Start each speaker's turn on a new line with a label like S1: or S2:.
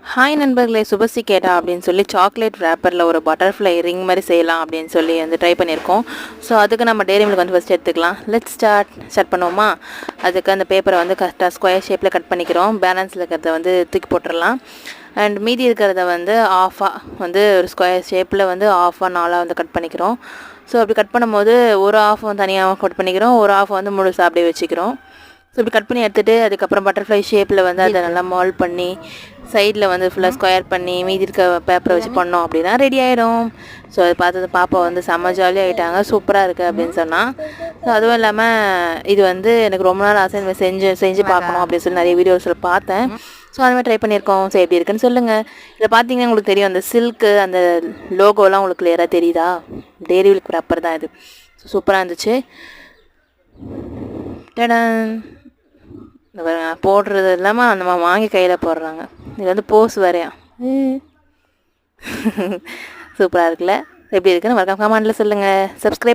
S1: Hi நண்பர்களே, சுபசிகேட்டா அப்படின்னு சொல்லி சாக்லேட் ரேப்பரில் ஒரு பட்டர்ஃப்ளை ரிங் மாதிரி செய்யலாம் அப்படின்னு சொல்லி ட்ரை பண்ணியிருக்கோம். ஸோ அதுக்கு நம்ம டெய்ரி மில்க் ஃபஸ்ட் எடுத்துக்கலாம். லெட்ஸ் ஸ்டார்ட் பண்ணுவோமா? அதுக்கு அந்த பேப்பரை கரெக்டாக ஸ்கொயர் ஷேப்பில் கட் பண்ணிக்கிறோம். பேலன்ஸில் இருக்கிறத தூக்கி போட்டுடலாம். அண்ட் மீதி இருக்கிறத ஆஃபாக ஒரு ஸ்கொயர் ஷேப்பில் ஆஃபாக நாளாக கட் பண்ணிக்கிறோம். ஸோ அப்படி கட் பண்ணும்போது ஒரு ஆஃப் தனியாக கட் பண்ணிக்கிறோம், ஒரு ஆஃப் முழுசாக அப்படியே வச்சுக்கிறோம். ஸோ இப்படி கட் பண்ணி எடுத்துகிட்டு அதுக்கப்புறம் பட்டர்ஃப்ளை ஷேப்பில் அதை நல்லா மால்ட் பண்ணி சைடில் ஃபுல்லாக ஸ்கொயர் பண்ணி மீதி இருக்க பேப்பரை வச்சு பண்ணோம் அப்படின்னா ரெடி ஆகிடும். ஸோ அதை பார்த்தது பாப்பா செம்ம ஜாலியாக ஆகிட்டாங்க, சூப்பராக இருக்குது அப்படின்னு சொன்னால். ஸோ அதுவும் இல்லாமல் இது எனக்கு ரொம்ப நாள் ஆசை செஞ்சு பார்க்கணும் அப்படின்னு சொல்லி நிறைய வீடியோஸில் பார்த்தேன். ஸோ அது மாதிரி ட்ரை பண்ணியிருக்கோம். ஸோ எப்படி இருக்குன்னு சொல்லுங்கள். இதில் பார்த்தீங்கன்னா உங்களுக்கு தெரியும், அந்த சில்க்கு அந்த லோகோலாம் உங்களுக்கு கிளியராக தெரியுதா? டெய்ரி மில்க் ரப்பர் தான் இது. ஸோ சூப்பராக இருந்துச்சு. டடன் போடுறது இல்லாமல் நம்ம வாங்கி கையில் போடுறாங்க. இது போஸ் வேறையா, சூப்பராக இருக்குல்ல? எப்படி இருக்குன்னு மறக்காம கமெண்ட்டில் சொல்லுங்கள். சப்ஸ்கிரைப்